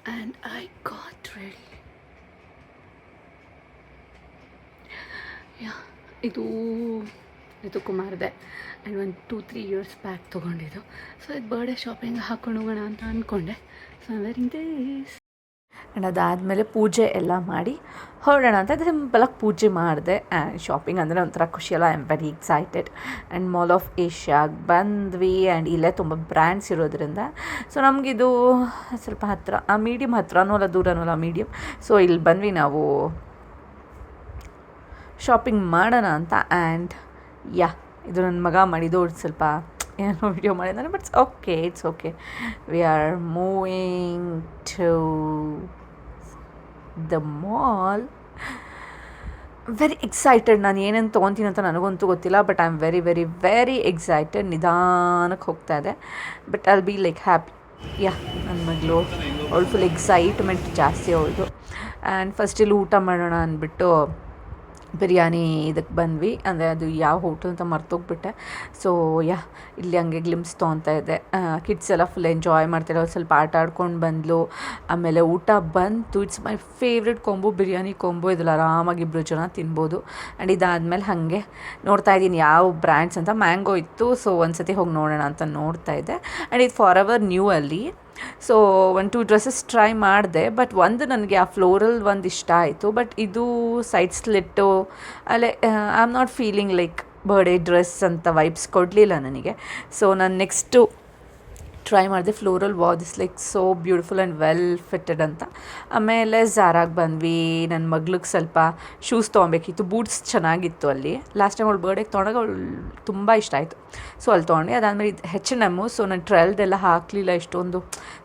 and I got ready. Yeah, ಇದು ಕುಮಾರ್ದೆ and ಒಂದು 2-3 years back ತೊಗೊಂಡಿದ್ದು. ಸೊ ಇದು ಬರ್ಡೇ ಶಾಪಿಂಗ್ ಹಾಕೊಂಡು ಹೋಗೋಣ ಅಂತ ಅಂದ್ಕೊಂಡೆ. So I varying this. And ಅದಾದಮೇಲೆ ಪೂಜೆ ಎಲ್ಲ ಮಾಡಿ ಹೊರಡೋಣ ಅಂತ ಸಿಂಪಲಾಗಿ ಪೂಜೆ ಮಾಡಿದೆ. ಆ್ಯಂಡ್ ಶಾಪಿಂಗ್ ಅಂದರೆ ಒಂಥರ ಖುಷಿಯಲ್ಲ. I am very excited. And mall of ಏಷ್ಯಾಗೆ ಬಂದ್ವಿ. ಆ್ಯಂಡ್ ಇಲ್ಲೇ ತುಂಬ ಬ್ರ್ಯಾಂಡ್ಸ್ ಇರೋದ್ರಿಂದ ಸೊ ನಮಗಿದು ಸ್ವಲ್ಪ ಹತ್ತಿರ, ಮೀಡಿಯಮ್ ಹತ್ತಿರನೂ ಅಲ್ಲ ದೂರನೂ ಅಲ್ಲ, ಮೀಡಿಯಮ್. ಸೊ ಇಲ್ಲಿ ಬಂದ್ವಿ ನಾವು ಶಾಪಿಂಗ್ ಮಾಡೋಣ ಅಂತ. ಆ್ಯಂಡ್ ಯಾ, ಇದು ನನ್ನ ಮಗ ಮಾಡಿದ್ದು ಸ್ವಲ್ಪ ಏನೋ ವಿಡಿಯೋ ಮಾಡಿದ್ದಾನೆ, but it's okay. We are moving to the mall. Very excited. ನಾನು ಏನೇನು ತೊಗೊತೀನಿ ಅಂತ ನನಗಂತೂ ಗೊತ್ತಿಲ್ಲ, but I am very very very excited. ನಿಧಾನಕ್ಕೆ ಹೋಗ್ತಾ ಇದೆ, but I'll be like happy. Yeah, ನನ್ನ ಮಗಳು ಅವಳು ಫುಲ್ ಎಕ್ಸೈಟ್ಮೆಂಟ್ ಜಾಸ್ತಿ ಅವಳದು. ಆ್ಯಂಡ್ ಫಸ್ಟ್ ಇಲ್ಲಿ ಊಟ ಮಾಡೋಣ ಅಂದ್ಬಿಟ್ಟು ಬಿರಿಯಾನಿ ಇದಕ್ಕೆ ಬಂದ್ವಿ. ಅಂದರೆ ಅದು ಯಾವ ಹೋಟೆಲ್ ಅಂತ ಮರ್ತೋಗ್ಬಿಟ್ಟೆ. ಸೊ ಯಾ, ಇಲ್ಲಿ ಹಂಗೆ ಗ್ಲಿಮ್ಸ್ ತೊಗೊತಾ ಇದೆ. ಕಿಡ್ಸ್ ಎಲ್ಲ ಫುಲ್ ಎಂಜಾಯ್ ಮಾಡ್ತಾರೆ. ಅವ್ರು ಸ್ವಲ್ಪ ಆಟ ಆಡ್ಕೊಂಡು ಬಂದಳು. ಆಮೇಲೆ ಊಟ ಬಂತು. ಇಟ್ಸ್ ಮೈ ಫೇವ್ರೆಟ್ ಕೊಂಬು, ಬಿರಿಯಾನಿ ಕೊಂಬು. ಇದ್ರಲ್ಲಿ ಆರಾಮಾಗಿ ಇಬ್ಬರು ಜನ ತಿನ್ಬೋದು. ಆ್ಯಂಡ್ ಇದಾದಮೇಲೆ ಹಾಗೆ ನೋಡ್ತಾ ಇದ್ದೀನಿ ಯಾವ ಬ್ರ್ಯಾಂಡ್ಸ್ ಅಂತ. ಮ್ಯಾಂಗೋ ಇತ್ತು, ಸೊ ಒಂದು ಸತಿ ಹೋಗಿ ನೋಡೋಣ ಅಂತ ನೋಡ್ತಾ ಇದ್ದೆ. ಆ್ಯಂಡ್ ಇದು ಫಾರ್ ಎವರ್ ನ್ಯೂ ಅಲ್ಲಿ. ಸೊ 1-2 ಡ್ರೆಸ್ಸಸ್ ಟ್ರೈ ಮಾಡಿದೆ, ಬಟ್ ಒಂದು ನನಗೆ ಆ ಫ್ಲೋರಲ್ ಒಂದು ಇಷ್ಟ ಆಯಿತು. ಬಟ್ ಇದು ಸೈಡ್ ಸ್ಲಿಟ್ಟು ಅಲ್ಲೇ I am not feeling like birthday dress ಅಂತ ವೈಬ್ಸ್ ಕೊಡಲಿಲ್ಲ ನನಗೆ. ಸೊ ನಾನು ನೆಕ್ಸ್ಟು ಟ್ರೈ ಮಾಡಿದೆ floral. This like so beautiful and well fitted ಅಂತ. ಆಮೇಲೆ ಝಾರಾಗೆ ಬಂದ್ವಿ. ನನ್ನ ಮಗ್ಳಿಗೆ ಸ್ವಲ್ಪ ಶೂಸ್ ತೊಗೊಬೇಕಿತ್ತು. ಬೂಟ್ಸ್ ಚೆನ್ನಾಗಿತ್ತು ಅಲ್ಲಿ. ಲಾಸ್ಟ್ ಟೈಮ್ ಅವಳು ಬರ್ಡೇಗೆ ತೊಗೊಂಡಾಗ ಅವಳು ತುಂಬ ಇಷ್ಟ ಆಯಿತು. ಸೊ ಅಲ್ಲಿ ತೊಗೊಂಡೆ. ಅದಾದಮೇಲೆ ಇದು H&M. ಸೊ ನಾನು ಟ್ರಯಲ್ದೆಲ್ಲ ಹಾಕಲಿಲ್ಲ, ಇಷ್ಟೊಂದು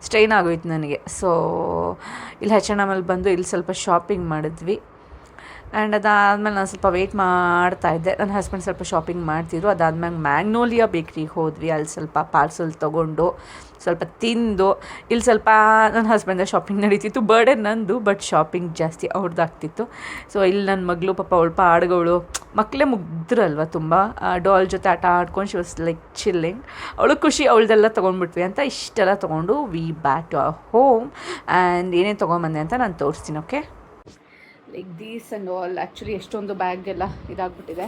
ಸ್ಟ್ರೈನ್ ಆಗೋಯ್ತು ನನಗೆ. ಸೊ ಇಲ್ಲಿ H&Mಲ್ಲಿ ಬಂದು ಇಲ್ಲಿ ಸ್ವಲ್ಪ ಶಾಪಿಂಗ್ ಮಾಡಿದ್ವಿ. ಆ್ಯಂಡ್ ಅದಾದಮೇಲೆ ನಾನು ಸ್ವಲ್ಪ ವೆಯ್ಟ್ ಮಾಡ್ತಾಯಿದ್ದೆ. ನನ್ನ ಹಸ್ಬೆಂಡ್ ಸ್ವಲ್ಪ ಶಾಪಿಂಗ್ ಮಾಡ್ತಿದ್ರು. ಅದಾದ್ಮೇಲೆ ಮ್ಯಾಗ್ನೋಲಿಯಾ ಬೇಕ್ರಿಗೆ ಹೋದ್ವಿ. ಅಲ್ಲಿ ಸ್ವಲ್ಪ ಪಾರ್ಸಲ್ ತೊಗೊಂಡು ಸ್ವಲ್ಪ ತಿಂದು ಇಲ್ಲಿ ಸ್ವಲ್ಪ ನನ್ನ ಹಸ್ಬೆಂಡ ಶಾಪಿಂಗ್ ನಡೀತಿತ್ತು. ಬರ್ಡೇ ನಂದು, ಬಟ್ ಶಾಪಿಂಗ್ ಜಾಸ್ತಿ ಅವ್ರದ್ದಾಗ್ತಿತ್ತು. ಸೊ ಇಲ್ಲಿ ನನ್ನ ಮಗಳು ಪಾಪ ಅವಳು ಪಾಡ್ಗಳು, ಮಕ್ಕಳೇ ಮುಗ್ದ್ರಲ್ವ ತುಂಬ, ಡಾಲ್ ಜೊತೆ ಆಟ ಆಡ್ಕೊಂಡು ಶಿ ವಾಸ್ ಲೈಕ್ ಚಿಲ್ಲಿಂಗ್. ಅವಳು ಖುಷಿ, ಅವಳದೆಲ್ಲ ತೊಗೊಂಡ್ಬಿಟ್ವಿ ಅಂತ ಇಷ್ಟೆಲ್ಲ ತೊಗೊಂಡು we back to our home. And ಏನೇನು ತೊಗೊಂಬಂದೆ ಅಂತ ನಾನು ತೋರಿಸ್ತೀನಿ. Okay, like these and all. Actually ಎಷ್ಟೊಂದು ಬ್ಯಾಗ್ ಎಲ್ಲ ಇದಾಗ್ಬಿಟ್ಟಿದೆ.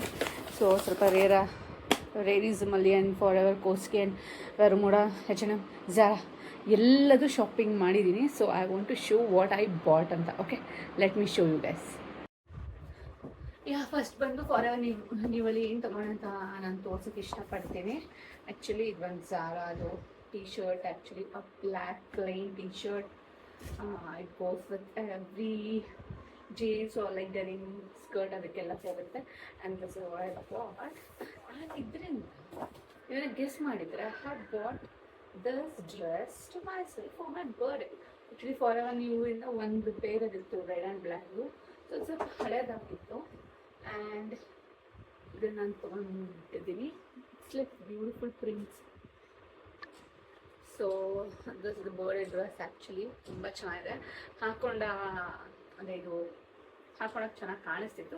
ಸೊ ಸ್ವಲ್ಪ ರೇರಿಸಮಲ್ಲಿ and Forever, Koskii and Vero Moda, H&M, Zara ಎಲ್ಲದೂ ಶಾಪಿಂಗ್ ಮಾಡಿದ್ದೀನಿ. So I want to show what I bought ಅಂತ. Okay, let me show you guys. First ಬಂದು Forever ನೀವಲ್ಲಿ ಏನು ತೊಗೊಳಂತ ನಾನು ತೋರ್ಸೋಕ್ಕೆ ಇಷ್ಟಪಡ್ತೀನಿ. ಆ್ಯಕ್ಚುಲಿ ಇದು ಒಂದು ಝಾರಾದು T-shirt. Actually a black plain T-shirt. It goes with every jeans or like denim skirt, ಅದಕ್ಕೆಲ್ಲ ಹೋಗುತ್ತೆ. And this is what I bought. And ಇದರಿಂದ ಇದನ್ನು ಗೆಸ್ ಮಾಡಿದರೆ I have bought this dress to myself for my birthday. Actually Forever ನ್ಯೂವಿಂದ ಒಂದು ಬೇರೆದಿತ್ತು, red and black. So ಸ್ವಲ್ಪ ಹಳೇದಾಗಿತ್ತು. ಆ್ಯಂಡ್ ಇದನ್ನು ನಾನು ತೊಗೊಂಡಿದ್ದೀನಿ. It's like beautiful prints. So this is the birthday dress. Actually ತುಂಬ ಚೆನ್ನಾಗಿದೆ. ಇದು ಹಾಕೊಳ್ಳೋಕೆ ಚೆನ್ನಾಗಿ ಕಾಣಿಸ್ತಿತ್ತು.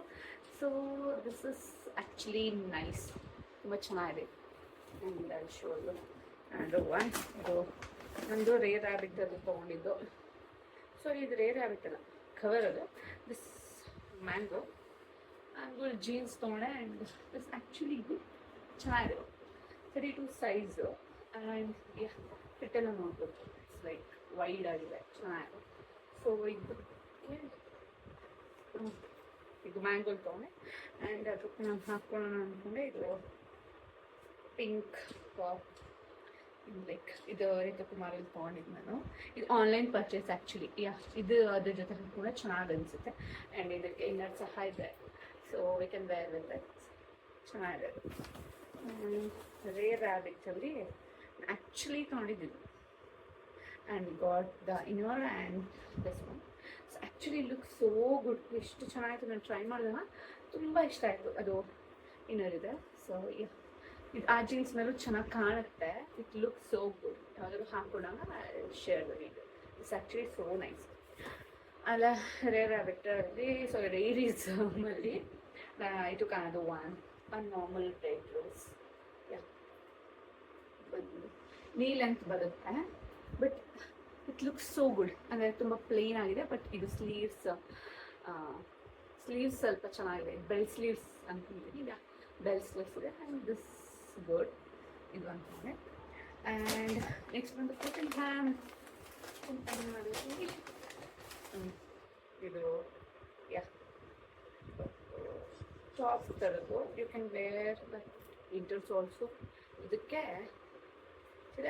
So this is actually nice, ತುಂಬ ಚೆನ್ನಾಗಿದೆ. And I show you. And ಇದು ನಂದು ರೇರ್ ರ್ಯಾಬಿಟ್ ಅದು ತೊಗೊಂಡಿದ್ದು. ಸೊ ಇದು ರೇರ್ ರ್ಯಾಬಿಟ್ ಅಲ್ಲ, ಕವರ್ ಅದು. ದಿಸ್ ಮ್ಯಾಂಗೋ ಜೀನ್ಸ್ ತೊಗೊಂಡೆ. ಆ್ಯಂಡ್ ದಿಸ್ ಆ್ಯಕ್ಚುಲಿ ಗುಡ್, ಚೆನ್ನಾಗಿದೆ. 32 ಸೈಜು. ಆ್ಯಂಡ್ ಫಿಟ್ಟೆಲ್ಲ ನೋಡ್ಬೋದು. ಇಟ್ಸ್ ಲೈಕ್ ವೈಡ್ ಆಗಿದೆ, ಚೆನ್ನಾಗಿದೆ. ಸೊ ಇದು ಮ್ಯಾಂಗೋ ತೊಗೊಂಡೆ. ಆ್ಯಂಡ್ ಅದಕ್ಕೆ ನಾನು ಹಾಕ್ಕೊಳ್ಳೋಣ ಅಂದ್ಕೊಂಡೆ. ಇದು ಪಿಂಕ್ ಲೈಕ್ ಇದು ಕುಮಾರಲ್ಲಿ ತೊಗೊಂಡಿದ್ದು ನಾನು. ಇದು ಆನ್ಲೈನ್ ಪರ್ಚೇಸ್ ಆ್ಯಕ್ಚುಲಿ. ಇದು ಅದ್ರ ಜೊತೆ ಕೂಡ ಚೆನ್ನಾಗಿ ಅನಿಸುತ್ತೆ. ಆ್ಯಂಡ್ ಇದಕ್ಕೆ ಇನ್ನರ್ ಸಹ ಇದೆ. So we can wear with it. ಚೆನ್ನಾಗಿದೆ. ರೇರ್ ರ್ಯಾಬಿಟ್ಸಲ್ಲಿ ಆ್ಯಕ್ಚುಲಿ ತೊಗೊಂಡಿದ್ದು. And got the inner and this one. So actually look so good. ಎಷ್ಟು ಚೆನ್ನಾಗಿತ್ತು. ನಾನು ಟ್ರೈ ಮಾಡಿದಾಗ ತುಂಬ ಇಷ್ಟ ಆಯಿತು. ಅದು ಇನ್ನರ್ ಇದೆ. ಸೊ ಇದು ಆ ಜೀನ್ಸ್ ಮೇಲೂ ಚೆನ್ನಾಗಿ ಕಾಣುತ್ತೆ. It look so good. ಯಾವಾಗಾದ್ರೂ ಹಾಕೊಂಡಾಗ share the video. It's actually so nice. ಅಲ್ಲ ರೇರ್ ರ್ಯಾಬಿಟಲ್ಲಿ, ಸೊ ರೇರಿಸಮಲ್ಲಿ ಇದು ಕಾಣೋದು ಒನ್ ನಾರ್ಮಲ್ ರೆಡ್ ರೋಸ್. ಬಂದು ನೀ ಲೆಂತ್ ಬರುತ್ತೆ, but it looks so good. ಅಂದರೆ ತುಂಬ ಪ್ಲೇನ್ ಆಗಿದೆ, ಬಟ್ ಇದು ಸ್ಲೀವ್ಸ್ ಸ್ವಲ್ಪ ಚೆನ್ನಾಗಿದೆ. ಬೆಲ್ ಸ್ಲೀವ್ಸ್ ಅಂದ್ಕೊಂಡಿದ್ದೀನಿ. ಈಗ ಬೆಲ್ ಸ್ಲೀವ್ಸ್ ಇದೆ ಆ್ಯಂಡ್ ದಿಸ್ ಗುಡ್ ಇದು ಅಂದ್ಕೊಂಡೆ. ಆ್ಯಂಡ್ ನೆಕ್ಸ್ಟ್ ಬಂದು ಫುಟಿಂಗ್ ಹ್ಯಾಮ್ ಇದು ಟಾಪ್ ಥರದ್ದು. ಯು ಕ್ಯಾನ್ ವೇರ್ ದಟ್ ಇಂಟರ್ಸ್ ಆಲ್ಸೋ. ಇದಕ್ಕೆ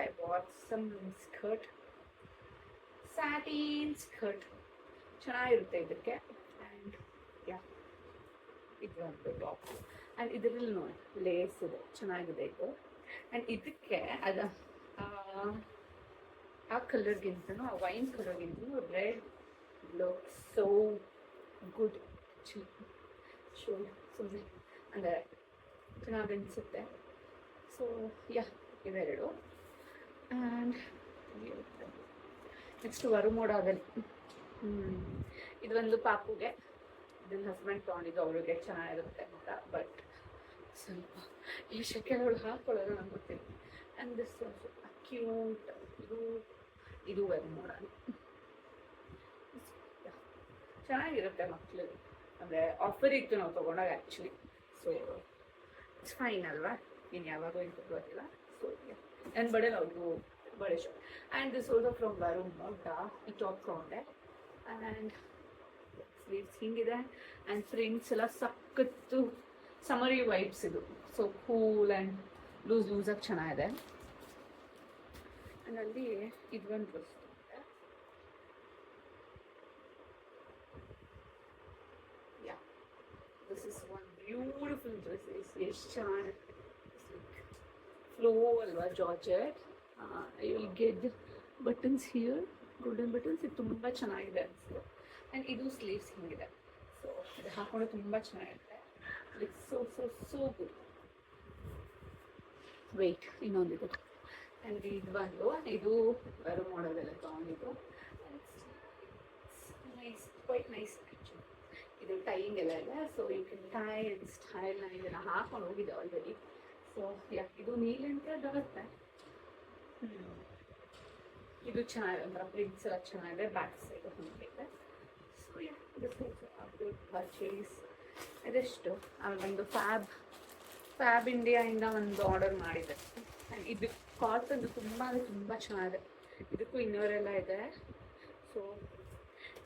I bought some skirt, satin skirt ಚೆನ್ನಾಗಿರುತ್ತೆ ಇದಕ್ಕೆ. ಆ್ಯಂಡ್ ಇದು ಒಂದು ಟಾಪ್ ಆ್ಯಂಡ್ ಇದರಲ್ಲಿ ನೋಡಿ ಲೇಸ್ ಇದೆ, ಚೆನ್ನಾಗಿದೆ ಇದು. ಆ್ಯಂಡ್ ಇದಕ್ಕೆ ಅದು ಆ ಕಲರ್ಗಿಂತನೂ, ಆ ವೈನ್ ಕಲರ್ಗಿಂತನೂ ರೆಡ್ ಲುಕ್ ಸೋ ಗುಡ್ ಸುಮ್ಮನೆ ಅಂದರೆ ಚೆನ್ನಾಗಿ ಅನಿಸುತ್ತೆ. ಸೊ ಇವೆರಡು. ಆ್ಯಂಡ್ ನೆಕ್ಸ್ಟ್ ವರುಮೋಡಾದಲ್ಲಿ ಇದು ಒಂದು ಪಾಪುಗೆ, ಇದನ್ನ ಹಸ್ಬೆಂಡ್ ತೊಗೊಂಡಿದ್ದು, ಅವಳಿಗೆ ಚೆನ್ನಾಗಿರುತ್ತೆ ಅಂತ. ಬಟ್ ಸ್ವಲ್ಪ ಈ ಶೆಕೆಗಳು ಹಾಕೊಳ್ಳೋದು ನಂಗೆ ಗೊತ್ತಿಲ್ಲ. And this also cute. ಇದು ವರುಮೋಡಾಲಿ ಚೆನ್ನಾಗಿರುತ್ತೆ ಮಕ್ಕಳಿಗೆ. ಅಂದರೆ ಆಫರ್ ಇತ್ತು ನಾವು ತೊಗೊಂಡಾಗ ಆ್ಯಕ್ಚುಲಿ. ಸೊ ಇಟ್ಸ್ ಫೈನ್ ಅಲ್ವಾ, ಇನ್ನು ಯಾವಾಗೂ ಏನು ಗೊತ್ತಿಲ್ಲ. ಸೊ ನನ್ನ ಬಡೇಲಿ ಅವ್ರಿಗೂ ಬಳೆ shop. And this also from Vero Moda. ಈ ಟಾಪ್ ತೊಗೊಂಡೆ. ಆ್ಯಂಡ್ ಸ್ಲೀವ್ಸ್ ಹಿಂಗಿದೆ. ಆ್ಯಂಡ್ ಪ್ರಿಂಟ್ಸ್ ಎಲ್ಲ ಸಖತ್ತು ಸಮರಿ ವೈಬ್ಸ್ ಇದು. ಸೊ ಕೂಲ್ ಆ್ಯಂಡ್ ಲೂಸಾಗಿ ಚೆನ್ನಾಗಿದೆ. ಆ್ಯಂಡ್ ಅಲ್ಲಿ ಇದು ಒಂದು ಡ್ರೆಸ್ ತೊಗೊಂಡೆ. This is one beautiful dress. ಎಷ್ಟು ಚೆನ್ನಾಗಿದೆ. ಫ್ಲೋ ಅಲ್ವಾ, georgette. I will get buttons here, golden buttons. ಇದು ತುಂಬ ಚೆನ್ನಾಗಿದೆ ಅನಿಸ್ತು. ಆ್ಯಂಡ್ ಇದು ಸ್ಲೀವ್ಸ್ ಹಿಂಗಿದೆ. ಸೊ ಇದು ಹಾಕೊಂಡು ತುಂಬ ಚೆನ್ನಾಗಿರುತ್ತೆ. It's so so so good. Wait ಇನ್ನೊಂದಿದೆ. ಆ್ಯಂಡ್ ಇದು ಬಂದು ಇದು ವರುಮೋಡಾದೆಲ್ಲ ತೊಗೊಂಡಿದ್ದು. Nice, quite nice actually. ಇದು ಟೈಯಿಂಗ್ ಎಲ್ಲ ಇದೆ. So you can tie and style. ನಾನು ಇದನ್ನು ಹಾಕೊಂಡು ಹೋಗಿದ್ದೆ ಆಲ್ರೆಡಿ. ಸೊ ಇದು ನೀಲಿ ಅಂತ ಬರುತ್ತೆ. ಇದು ಚೆನ್ನಾಗಿದೆ, ಒಂಥರ ಪ್ರಿಂಟ್ಸ್ ಎಲ್ಲ ಚೆನ್ನಾಗಿದೆ. ಬ್ಯಾಕ್ ಸೈಡ್ ಹೊಂದಿದೆ. So this good purchase. ಇದೆಷ್ಟು ಆಮೇಲೆ ಒಂದು ಫ್ಯಾಬ್ ಇಂಡಿಯಾಯಿಂದ ಒಂದು ಆರ್ಡರ್ ಮಾಡಿದೆ. ಆ್ಯಂಡ್ ಇದು ಕಾಟನ್ ತುಂಬ ಅಂದರೆ ತುಂಬ ಚೆನ್ನಾಗಿದೆ. ಇದಕ್ಕೂ ಇನ್ನರ್ ಎಲ್ಲ ಇದೆ. So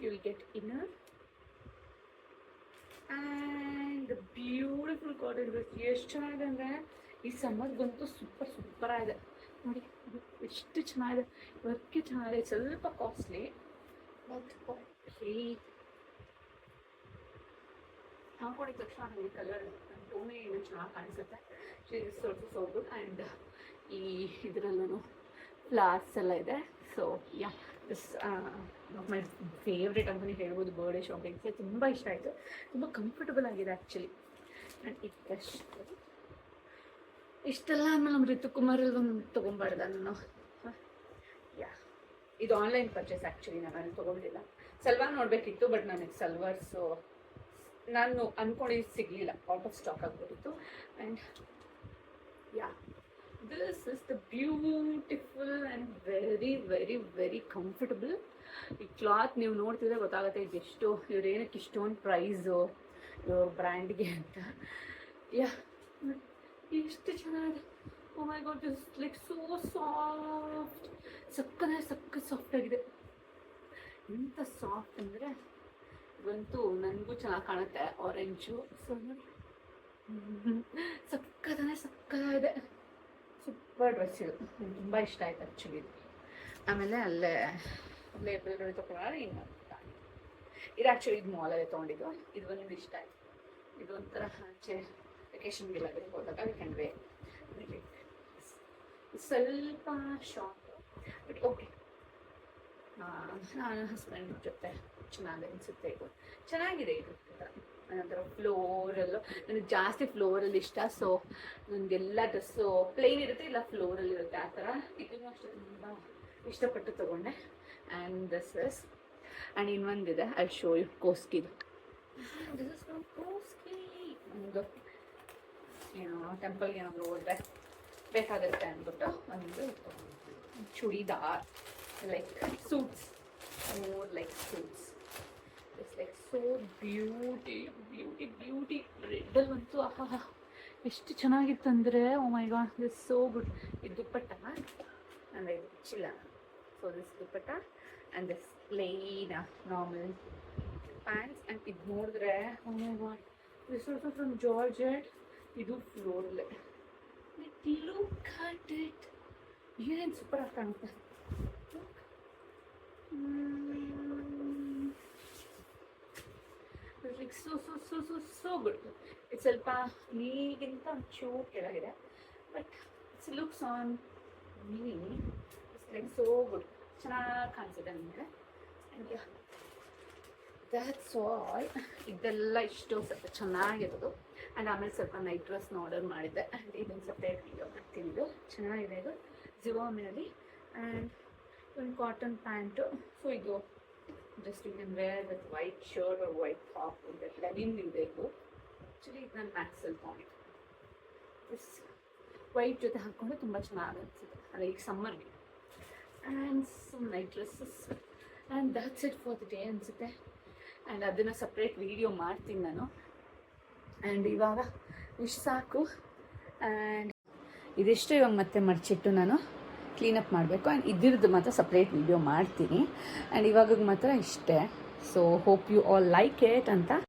you will get inner and beautiful cotton dress. ಎಷ್ಟು ಚೆನ್ನಾಗಿದೆ ಅಂದರೆ ಈ ಸಮ್ಮರ್ಗಂತೂ ಸೂಪರ್ ಆಗಿದೆ ನೋಡಿ. ಎಷ್ಟು ಚೆನ್ನಾಗಿದೆ, ವರ್ಕೆ ಚೆನ್ನಾಗಿದೆ. ಸ್ವಲ್ಪ ಕಾಸ್ಟ್ಲಿ ಬಟ್ ಹಾಕೊಂಡಿದ ತಕ್ಷಣ ನನಗೆ ಕಲರ್ ಟೋನೇ ಇನ್ನೂ ಚೆನ್ನಾಗಿ ಕಾಣಿಸುತ್ತೆ. ಸ್ವಲ್ಪ ಸೋಗು. ಆ್ಯಂಡ್ ಈ ಇದರಲ್ಲೂ ಫ್ಲಾರ್ಸ್ ಎಲ್ಲ ಇದೆ. ಸೊ ದಿಸ್ ಮೈ ಫೇವ್ರೇಟ್ ಅಂತಲೇ ಹೇಳ್ಬೋದು. ಬರ್ಡೇ ಶಾಪಿಂಗ್ಗೆ ತುಂಬ ಇಷ್ಟ ಆಯಿತು. ತುಂಬ ಕಂಫರ್ಟಬಲ್ ಆಗಿದೆ ಆ್ಯಕ್ಚುಲಿ. ಆ್ಯಂಡ್ ಇಷ್ಟೆಲ್ಲ ಆಮೇಲೆ ನಮ್ಮ ಋತುಕುಮಾರಲ್ಲಿ ಒಂದು ತೊಗೊಂಬಾರ್ದ ನಾನು. ಇದು ಆನ್ಲೈನ್ ಪರ್ಚೇಸ್ ಆ್ಯಕ್ಚುಲಿ. ನಾನು ತೊಗೊಂಡಿಲ್ಲ. ಸಲ್ವಾರ್ ನೋಡಬೇಕಿತ್ತು, ಬಟ್ ನನಗೆ ಸಲ್ವಾರ್ಸು ನಾನು ಅಂದ್ಕೊಂಡಿದ್ದು ಸಿಗಲಿಲ್ಲ, ಔಟ್ ಆಫ್ ಸ್ಟಾಕ್ ಆಗಿಬಿಟ್ಟಿತ್ತು. And this is the beautiful and very very very comfortable. ಈ ಕ್ಲಾತ್ ನೀವು ನೋಡ್ತಿದ್ರೆ ಗೊತ್ತಾಗುತ್ತೆ ಇದೆಷ್ಟು, ಇವ್ರೇನಕ್ಕೆ ಇಷ್ಟೊಂದು ಪ್ರೈಸು ಇವ್ರ ಬ್ರ್ಯಾಂಡ್ಗೆ ಅಂತ. ಎಷ್ಟು ಚೆನ್ನಾಗಿದೆ. Oh my God, this like so soft. ಸಕ್ಕ ಸಾಫ್ಟ್ ಆಗಿದೆ. ಎಂಥ ಸಾಫ್ಟ್ ಅಂದರೆ ಇವಂತೂ ನನಗೂ ಚೆನ್ನಾಗಿ ಕಾಣುತ್ತೆ. ಆರೆಂಜು. ಸೊ ನೋಡಿ ಸಕ್ಕದಾಗಿದೆ. ಸೂಪರ್ ಡ್ರೆಸ್ ಇದು. ನನಗೆ ತುಂಬ ಇಷ್ಟ ಆಯ್ತು ಆ್ಯಕ್ಚುಲಿ. ಆಮೇಲೆ ಅಲ್ಲೇ ಲೇಬಲ್ಗಳು ತೊಗೊಂಡ್ರೆ ಇನ್ನೊಂದು ಇದು ಆ್ಯಕ್ಚುಲಿ ಇದು ಮಾಲಲ್ಲೇ ತೊಗೊಂಡಿದ್ದು. ಇದು ಒಂದು ಇಷ್ಟ ಆಯಿತು. ಇದು ಒಂಥರ ಆಚೆ ವೆಕೇಶನ್ಗೆಲ್ಲ ಹೋದಾಗ ವಿ ಕ್ಯಾನ್ ವೇರ್. ಸ್ವಲ್ಪ ಶಾರ್ಟ್ ಬಟ್ ಓಕೆ. ನಾನು ಹಸ್ಬೆಂಡ್ ಜೊತೆ ಚೆನ್ನಾಗಿ ಅನಿಸುತ್ತೆ. ಇದು ಚೆನ್ನಾಗಿದೆ. ಇದು ನಂತರ ಫ್ಲೋರಲ್ಲು, ನನಗೆ ಜಾಸ್ತಿ ಫ್ಲೋರಲ್ಲಿ ಇಷ್ಟ. ಸೊ ನನಗೆಲ್ಲ ಡ್ರೆಸ್ಸು ಪ್ಲೇನ್ ಇರುತ್ತೆ, ಇಲ್ಲ ಫ್ಲೋರಲ್ಲಿ ಇರುತ್ತೆ ಆ ಥರ. ಇದನ್ನು ಅಷ್ಟೇ ತುಂಬ ಇಷ್ಟಪಟ್ಟು ತೊಗೊಂಡೆ. ಆ್ಯಂಡ್ ದಿಸ್ ಇಸ್ ಆ್ಯಂಡ್ ಇನ್ನೊಂದಿದೆ, ಐ ಶೋ ಯು. ಕೋಸ್ಕಿದು. This is from Koskii. ಒಂದು ಏನೋ ಟೆಂಪಲ್ಗೆ ಏನಾದರೂ ಹೋದರೆ ಬೇಕಾಗುತ್ತೆ ಅಂದ್ಬಿಟ್ಟು ಒಂದು churidar. like suits, more like suits. It's like so beauty. Red ಅಂತೂ ಆಹಾ ಎಷ್ಟು ಚೆನ್ನಾಗಿತ್ತಂದರೆ, oh my God, this so good. ಇದು ದುಪ್ಪಟ್ಟ ಅಂದರೆ ಇದು ಚಿಲ್ಲ. So this dupatta and this plain normal pants. And ಇದು ನೋಡಿದ್ರೆ oh my God, this also from georgette. ಇದು ಫ್ಲೋರಲ್. ಲುಕ್ ಅಟ್ ಇಟ್, ಏನೇನು ಸೂಪರ್ ಆಗಿ ಕಾಣುತ್ತೆ. Like so good. ಇದು ಸ್ವಲ್ಪ ನೀಗಿಂತ ಒಂಚೂರು ಕೆಳಗಿದೆ, but it's looks on me it's like so good. ಚೆನ್ನಾಗಿ ಕಾಣಿಸಿದೆ ನನಗೆ. That's all. ಇದೆಲ್ಲ ಇಷ್ಟು ಸ್ವಲ್ಪ ಚೆನ್ನಾಗಿರೋದು. ಆ್ಯಂಡ್ ಆಮೇಲೆ ಸ್ವಲ್ಪ ನೈಟ್ ಡ್ರೆಸ್ನ ಆರ್ಡರ್ ಮಾಡಿದ್ದೆ. ಆ್ಯಂಡ್ ಇದೊಂದು ಸಪ್ರೇಟ್ ವೀಡಿಯೋ ಮಾಡ್ತೀನಿ. ಇದು ಚೆನ್ನಾಗಿದೆ. ಇದು ಜಿವಾಮಿನಲ್ಲಿ. ಆ್ಯಂಡ್ ಒಂದು ಕಾಟನ್ ಪ್ಯಾಂಟು. ಸೊ ಇದು just you can wear with white shirt or white top. Linen ಇದೆ ಇದು. ಆ್ಯಕ್ಚುಲಿ ಇದು ನನ್ನ ಮ್ಯಾಕ್ಸಲ್ಲಿ ತೊಗೊಂಡಿದ್ದು. ವೈಟ್ ಜೊತೆ ಹಾಕ್ಕೊಂಡು ತುಂಬ ಚೆನ್ನಾಗಿ ಅನಿಸುತ್ತೆ, ಅದೇ ಈಗ ಸಮ್ಮರ್ಗೆ. And some night dresses. And that's it for the day ಅನಿಸುತ್ತೆ. ಆ್ಯಂಡ್ ಅದನ್ನು ಸಪ್ರೇಟ್ ವೀಡಿಯೋ ಮಾಡ್ತೀನಿ ನಾನು. ಆ್ಯಂಡ್ ಇವಾಗ ಇಷ್ಟು ಸಾಕು. ಆ್ಯಂಡ್ ಇದಿಷ್ಟು ಇವಾಗ ಮತ್ತೆ ಮಡಚಿಟ್ಟು ನಾನು ಕ್ಲೀನಪ್ ಮಾಡಬೇಕು. ಆ್ಯಂಡ್ ಇದ್ರದ್ದು ಮಾತ್ರ ಸಪ್ರೇಟ್ ವೀಡಿಯೋ ಮಾಡ್ತೀನಿ. ಆ್ಯಂಡ್ ಇವಾಗ ಮಾತ್ರ ಇಷ್ಟೇ. So hope you all like it ಅಂತ